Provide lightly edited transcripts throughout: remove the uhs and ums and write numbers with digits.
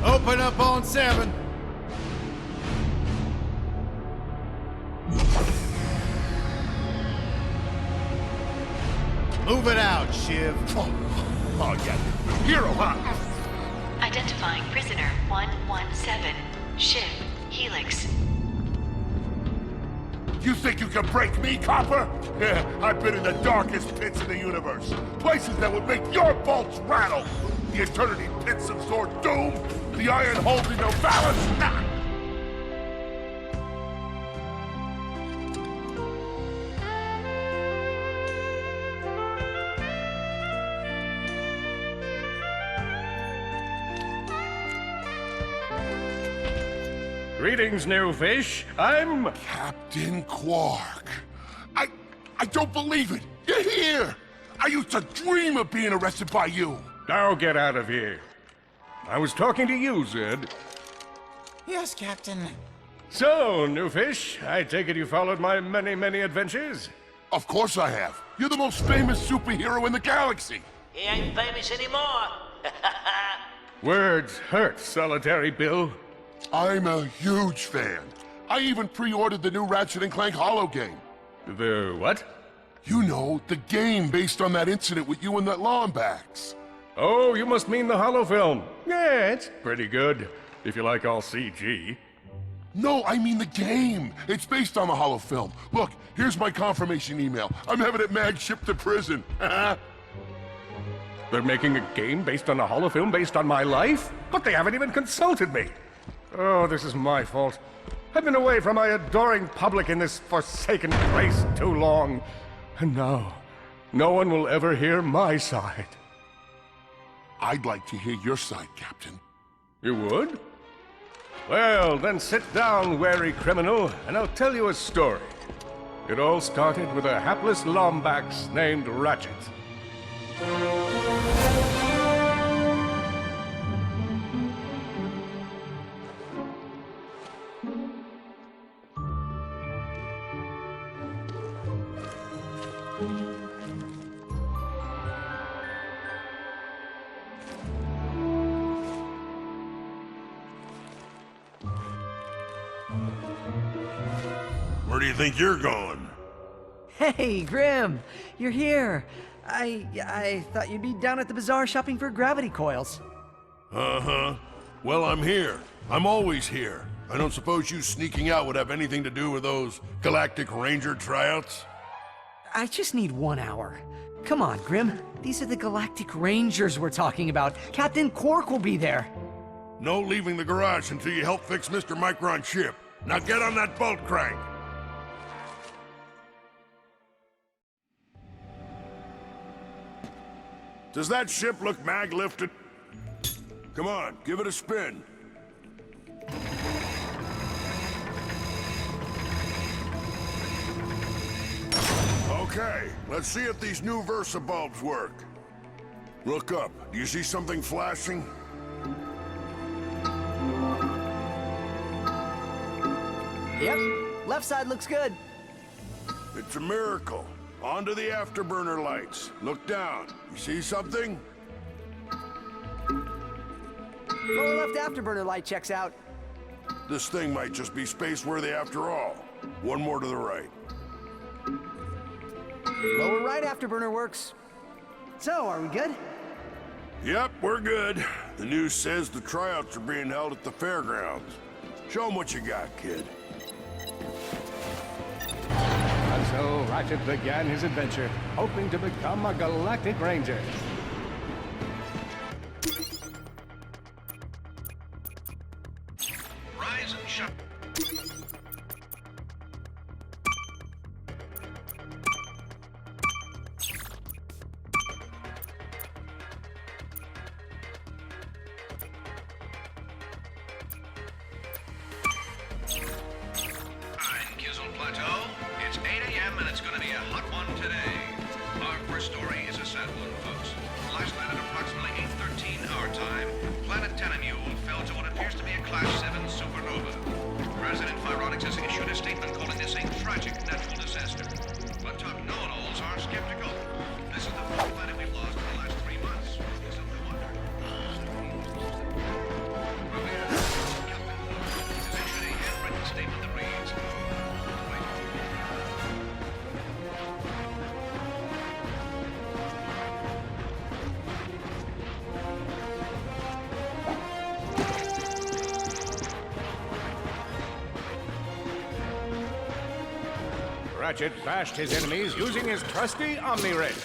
Open up on 7. Move it out, Shiv. Oh yeah. Hero, huh? Identifying prisoner 117, Shiv, Helix. You think you can break me, Copper? Yeah, I've been in the darkest pits in the universe. Places that would make your bolts rattle. The eternity pits of Sword Doom. The iron holding no balance. Nah. Greetings, new fish. I'm... Captain Quark. I don't believe it. You're here. I used to dream of being arrested by you. Now get out of here. I was talking to you, Zed. Yes, Captain. So, new fish, I take it you followed my many adventures? Of course I have. You're the most famous superhero in the galaxy. He ain't famous anymore. Words hurt, Solitary Bill. I'm a huge fan. I even pre-ordered the new Ratchet and Clank holo game. The what? You know, the game based on that incident with you and that Lombax. Oh, you must mean the holo film. Yeah, it's pretty good, if you like all CG. No, I mean the game. It's based on the holo film. Look, here's my confirmation email. I'm having it mag shipped to prison. They're making a game based on a holo film based on my life? But they haven't even consulted me. Oh, this is my fault. I've been away from my adoring public in this forsaken place too long. And now, no one will ever hear my side. I'd like to hear your side, Captain. You would? Well, then sit down, wary criminal, and I'll tell you a story. It all started with a hapless Lombax named Ratchet. Where do you think you're going? Hey, Grim, you're here. I thought you'd be down at the bazaar shopping for gravity coils. Uh-huh. Well, I'm here. I'm always here. I don't suppose you sneaking out would have anything to do with those Galactic Ranger tryouts? I just need 1 hour. Come on, Grim. These are the Galactic Rangers we're talking about. Captain Quark will be there. No leaving the garage until you help fix Mr. Micron's ship. Now get on that bolt crank. Does that ship look mag-lifted? Come on, give it a spin. Okay, let's see if these new Versa bulbs work. Look up. Do you see something flashing? Yep, left side looks good. It's a miracle. Onto the afterburner lights. Look down. You see something? Lower left afterburner light checks out. This thing might just be space-worthy after all. One more to the right. Lower right afterburner works. So, are we good? Yep, we're good. The news says the tryouts are being held at the fairgrounds. Show 'em what you got, kid. And so Ratchet began his adventure, hoping to become a Galactic Ranger. Rise and shut. Plateau. It's 8 a.m. and it's going to be a hot one today. Our first story is a sad one, folks. Last night at approximately 8:13 our time, planet Tenamule fell to what appears to be a Class 7 supernova. President Pyronics has issued a statement calling this a tragic natural disaster. But top know-it-alls are skeptical. This is the fourth planet we've lost in the last 3 months. Is it no wonder? Ratchet bashed his enemies using his trusty Omni Wrench.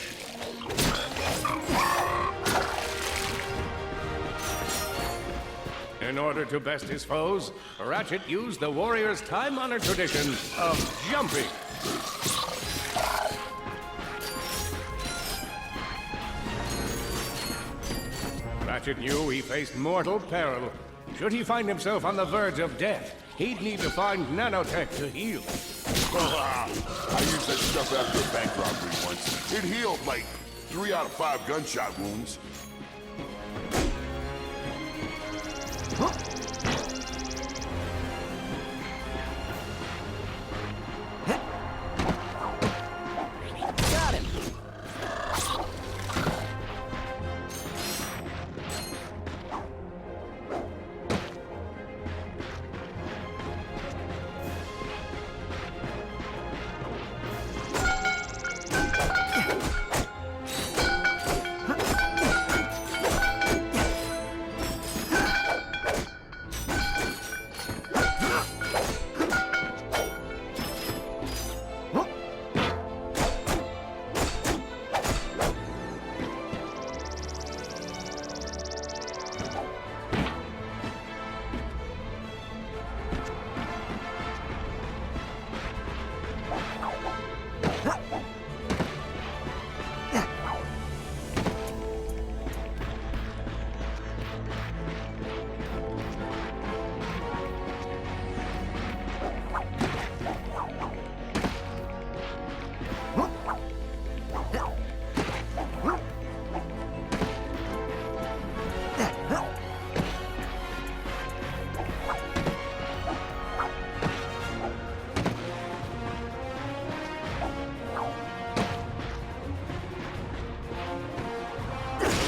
In order to best his foes, Ratchet used the warrior's time-honored tradition of jumping. Ratchet knew he faced mortal peril. Should he find himself on the verge of death, he'd need to find nanotech to heal. I used that stuff after a bank robbery once. It healed like 3 out of 5 gunshot wounds. Got him.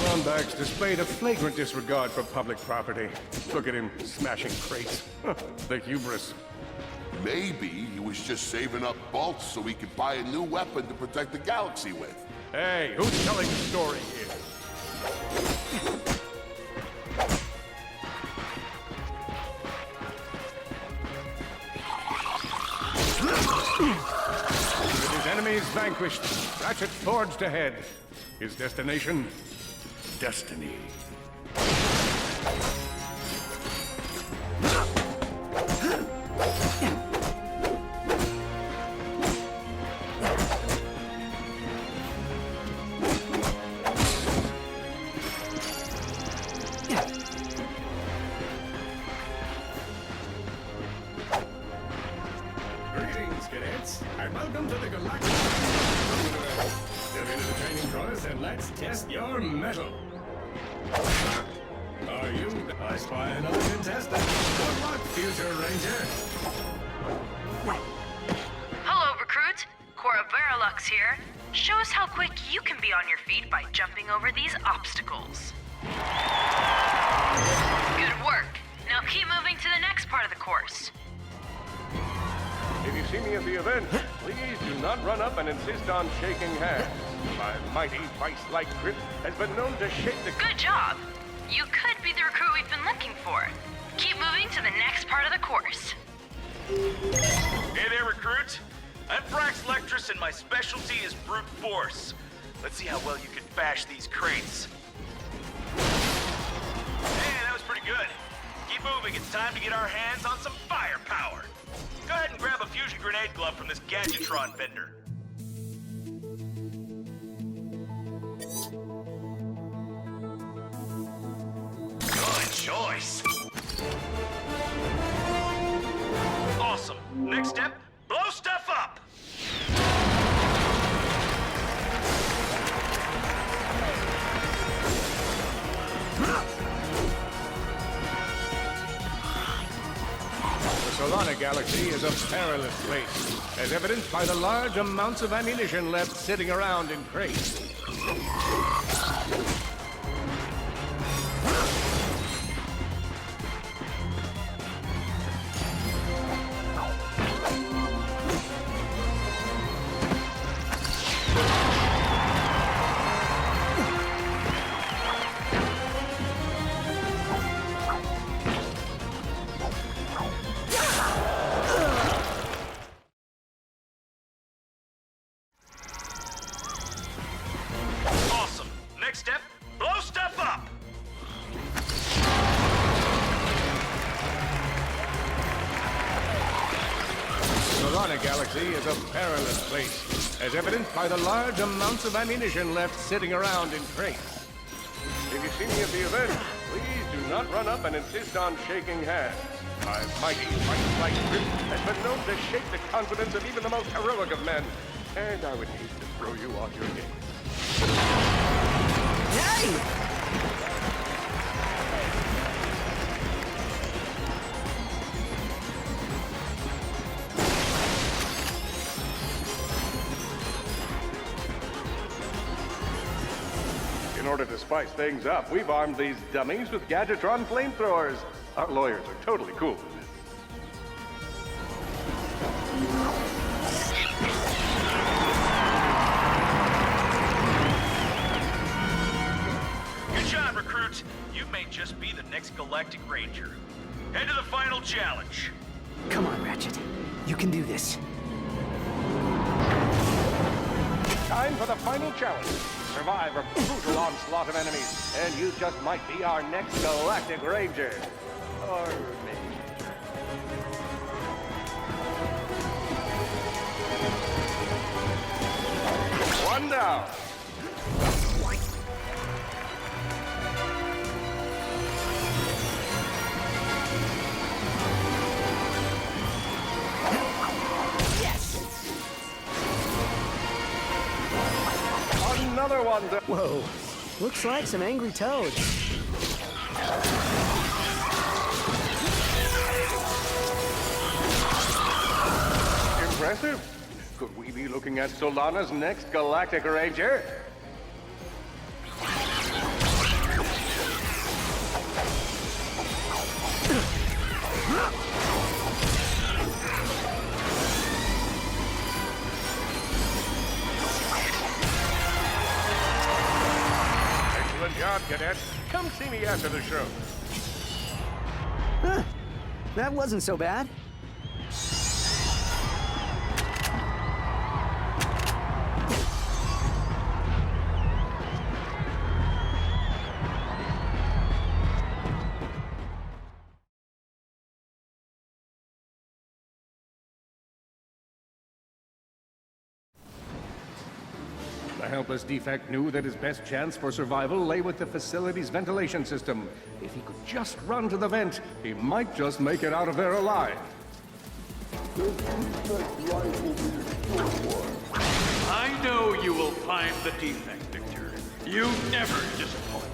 Lombax displayed a flagrant disregard for public property. Look at him smashing crates. The hubris. Maybe he was just saving up bolts so he could buy a new weapon to protect the galaxy with. Hey, who's telling the story here? With his enemies vanquished, Ratchet forged ahead. His destination? Destiny. Greetings, cadets, and welcome to the Galactic Step into the training course and let's test your mettle. Are you? I spy another contestant. Good luck, future ranger. Hello, recruit. Cora Verilux here. Show us how quick you can be on your feet by jumping over these obstacles. Good work. Now keep moving to the next part of the course. If you see me at the event, please do not run up and insist on shaking hands. My mighty vice-like grip has been known to shake the... Good job. You could be the recruit we've been looking for. Keep moving to the next part of the course. Hey there, recruit. I'm Brax Lectrus, and my specialty is brute force. Let's see how well you can bash these crates. Hey, that was pretty good. Keep moving. It's time to get our hands on some firepower. Go ahead and grab a fusion grenade glove from this Gadgetron vendor. Good choice. Awesome. Next step, blow stuff up. The Solana Galaxy is a perilous place, as evidenced by the large amounts of ammunition left sitting around in crates. ironic galaxy is a perilous place, as evidenced by the large amounts of ammunition left sitting around in crates. If you see me at the event, please do not run up and insist on shaking hands. My mighty white grip has been known to shake the confidence of even the most heroic of men, and I would hate to throw you off your game. Hey! In order to spice things up, we've armed these dummies with Gadgetron flamethrowers. Our lawyers are totally cool with it. Good job, recruits. You may just be the next Galactic Ranger. Head to the final challenge. Come on, Ratchet. You can do this. Time for the final challenge. Survive a brutal onslaught of enemies, and you just might be our next Galactic Ranger. Or maybe. One down. Another one. Whoa. Looks like some angry toads. Impressive. Could we be looking at Solana's next Galactic Ranger? Excellent job, Cadet. Come see me after the show. Huh. That wasn't so bad. The helpless defect knew that his best chance for survival lay with the facility's ventilation system. If he could just run to the vent, he might just make it out of there alive. I know you will find the defect, Victor. You never disappoint.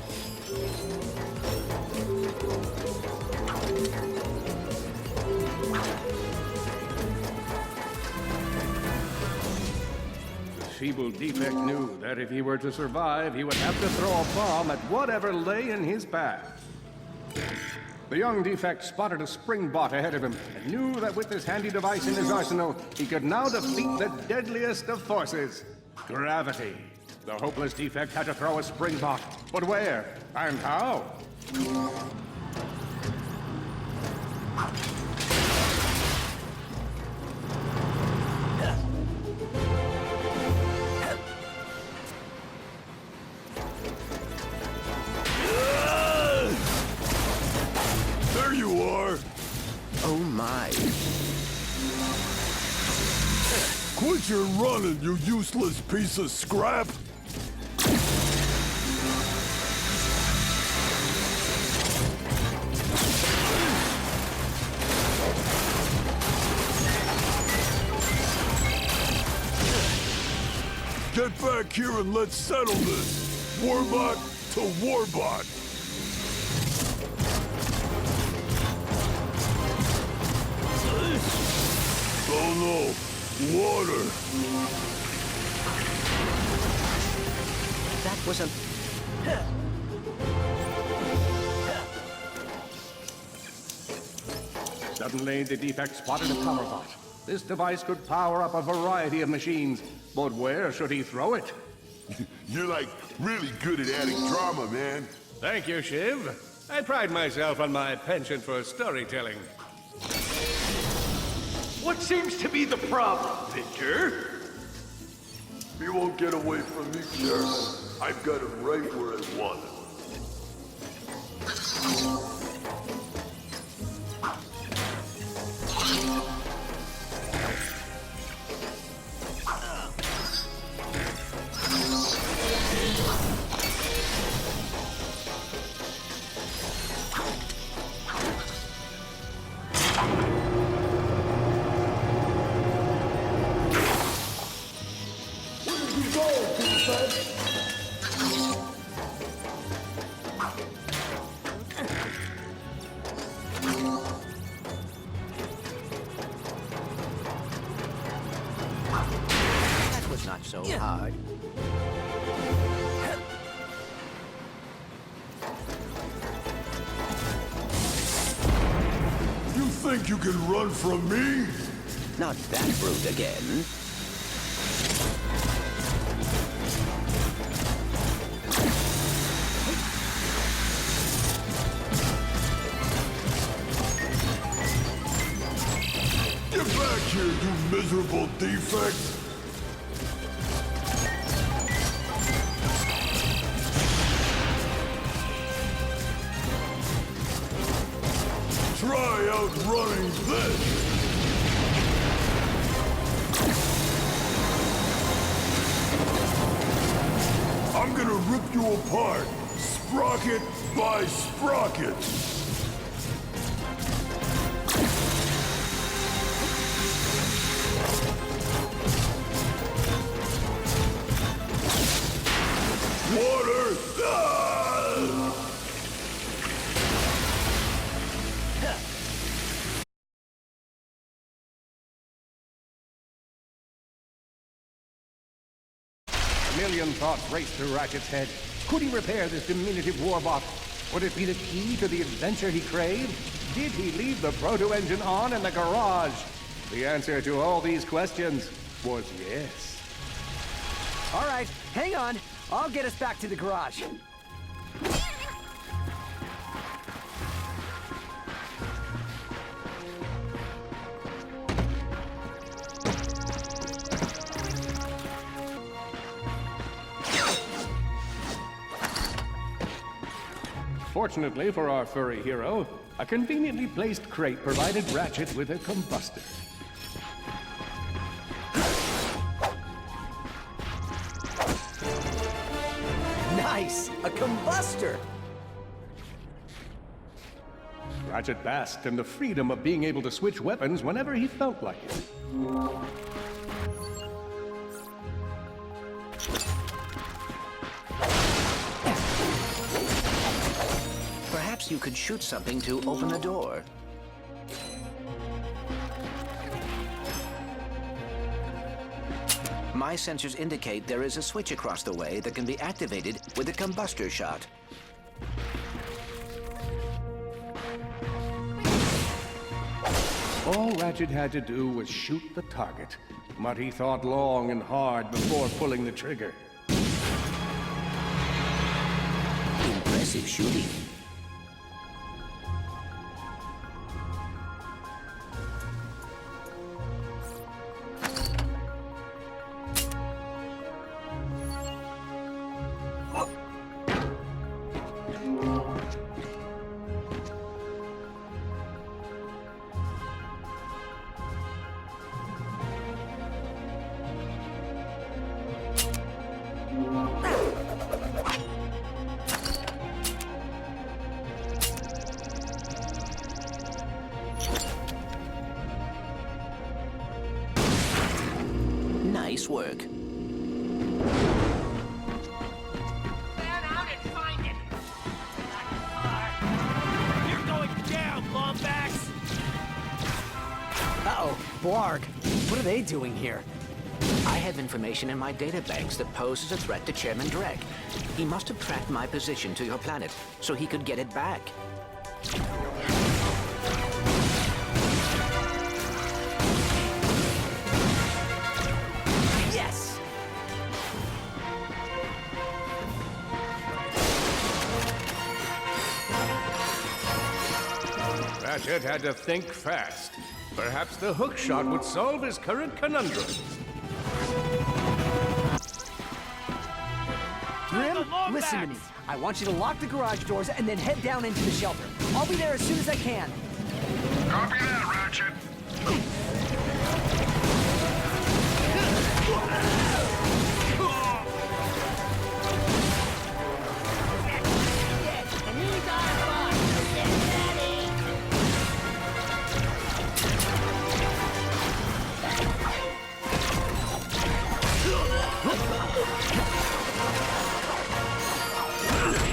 The feeble defect knew that if he were to survive, he would have to throw a bomb at whatever lay in his path. The young defect spotted a spring bot ahead of him and knew that with this handy device in his arsenal, he could now defeat the deadliest of forces, gravity. The hopeless defect had to throw a spring bot, but where and how? There you are! Oh my. Quit your running, you useless piece of scrap! Get back here and let's settle this! Warbot to Warbot! Oh no! Water! That was a... Suddenly, the defect spotted a power bot. This device could power up a variety of machines, but where should he throw it? You're like really good at adding drama, man. Thank you, Shiv. I pride myself on my penchant for storytelling. What seems to be the problem, Victor? You won't get away from me, Sheriff. I've got it right where I want it. so hard. You think you can run from me? Not that brute again. Get back here, you miserable defect! Try outrunning this! I'm gonna rip you apart, sprocket by sprocket! Water! Ah! A million thoughts raced through Ratchet's head. Could he repair this diminutive warbot? Would it be the key to the adventure he craved? Did he leave the proto-engine on in the garage? The answer to all these questions was yes. All right, hang on. I'll get us back to the garage. Fortunately for our furry hero, a conveniently placed crate provided Ratchet with a combustor. Nice! A combustor! Ratchet basked in the freedom of being able to switch weapons whenever he felt like it. Perhaps you could shoot something to open the door. My sensors indicate there is a switch across the way that can be activated with a combustor shot. All Ratchet had to do was shoot the target, but he thought long and hard before pulling the trigger. Impressive shooting. Nice work. Fan out and find it! You're going down, Lombax! Uh-oh, Blarg. What are they doing here? I have information in my databanks that poses a threat to Chairman Drek. He must have tracked my position to your planet so he could get it back. Yes! Ratchet had to think fast. Perhaps the hook shot would solve his current conundrum. Grim, listen to me. I want you to lock the garage doors and then head down into the shelter. I'll be there as soon as I can. Copy that, Ratchet.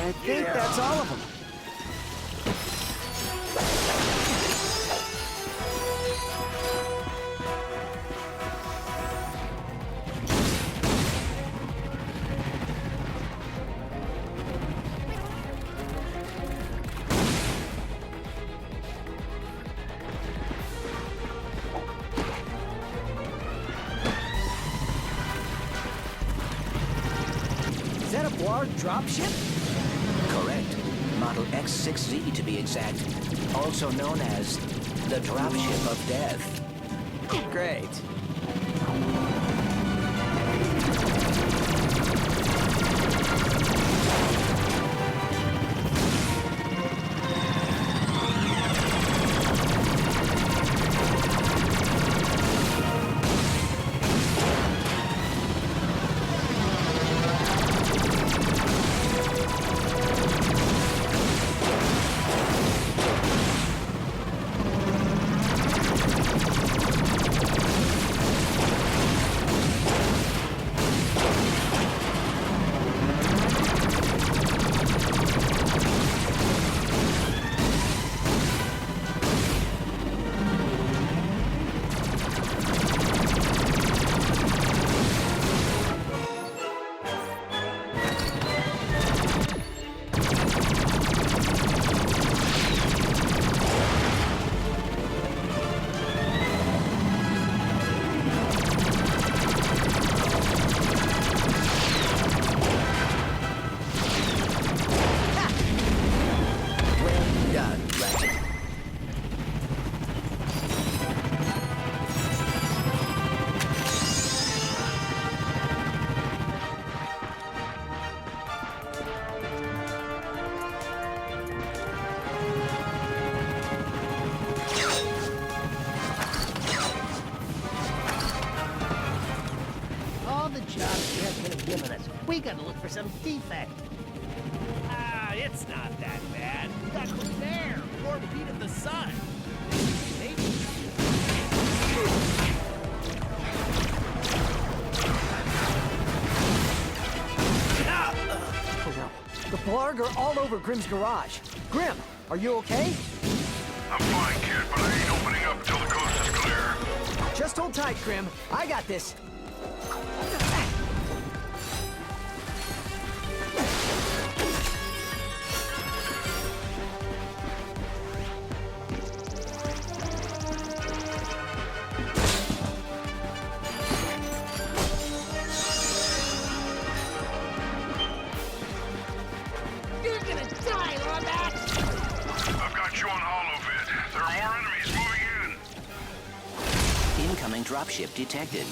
I think that's all of them. our dropship? Correct. Model X6Z to be exact. Also known as the Dropship of Death. Great. Well done, Ratchet. All the jobs Sheriff could have given us. We gotta look for some defect. Ah, it's not that bad. Got clean air, warm heat of the sun. Maybe. Oh no. The Blarg are all over Grimm's garage. Grim, are you okay? I'm fine, kid, but I ain't opening up till the coast is clear. Just hold tight, Grim. I got this. You're gonna die, Lawback! I've got you on holovid. There are more enemies moving in. Incoming dropship detected.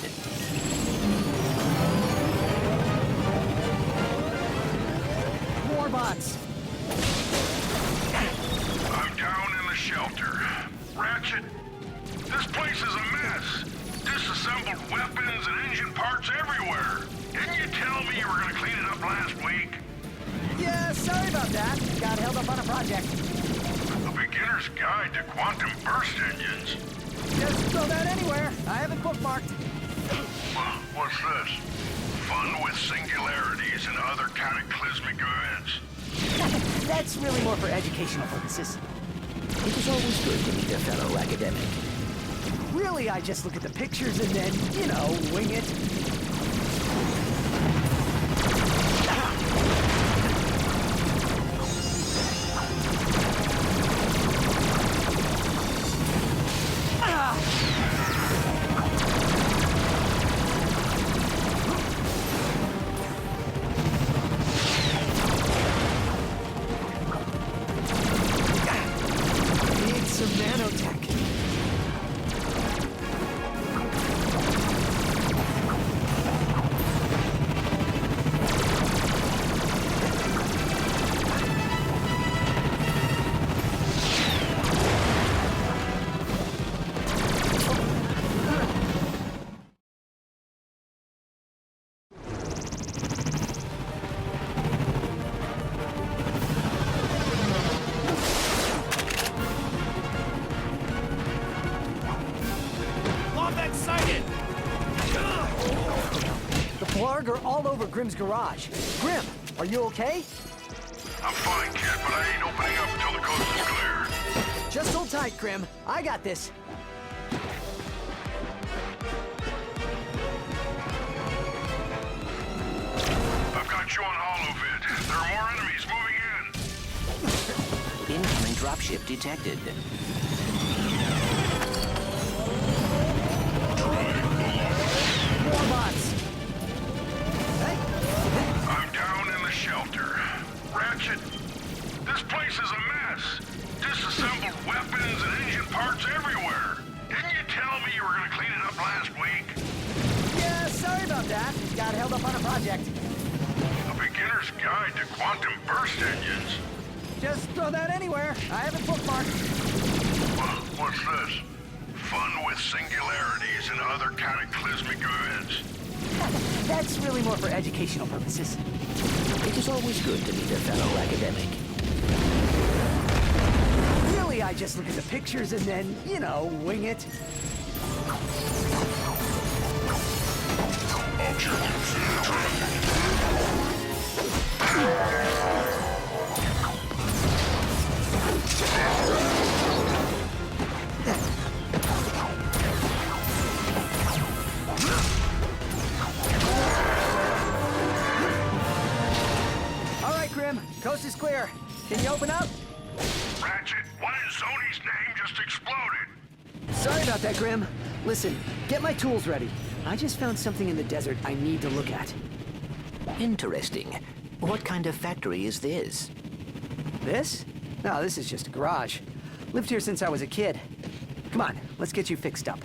More bots. I'm down in the shelter. Ratchet, this place is a mess. Disassembled weapons and engine parts everywhere. Didn't you tell me you were gonna clean it up last week? Yeah, sorry about that. Got held up on a project. A beginner's guide to quantum burst engines. Just throw that anywhere. I have it bookmarked. What's this? Fun with singularities and other cataclysmic events. That's really more for educational purposes. It is always good to meet a fellow academic. Really, I just look at the pictures and then, you know, wing it. Need some nanotech. Lawback sighted! The Blarg are all over Grimm's garage. Grim, are you okay? I'm fine, kid, but I ain't opening up until the coast is clear. Just hold tight, Grim. I got this. I've got you on holovid. There are more enemies moving in. Incoming dropship detected. More bots. Hey. I'm down in the shelter. you were gonna clean it up last week? Yeah, sorry about that. Got held up on a project. A beginner's guide to quantum burst engines. Just throw that anywhere. I have it bookmarked. What's this? Fun with singularities and other cataclysmic events. That's really more for educational purposes. It is always good to meet a fellow academic. Really, I just look at the pictures and then, you know, wing it. All right, Grim. Coast is clear. Can you open up? Ratchet, one in Zony's name just exploded. Sorry about that, Grim. Listen, get my tools ready. I just found something in the desert I need to look at. Interesting. What kind of factory is this? This? No, this is just a garage. Lived here since I was a kid. Come on, let's get you fixed up.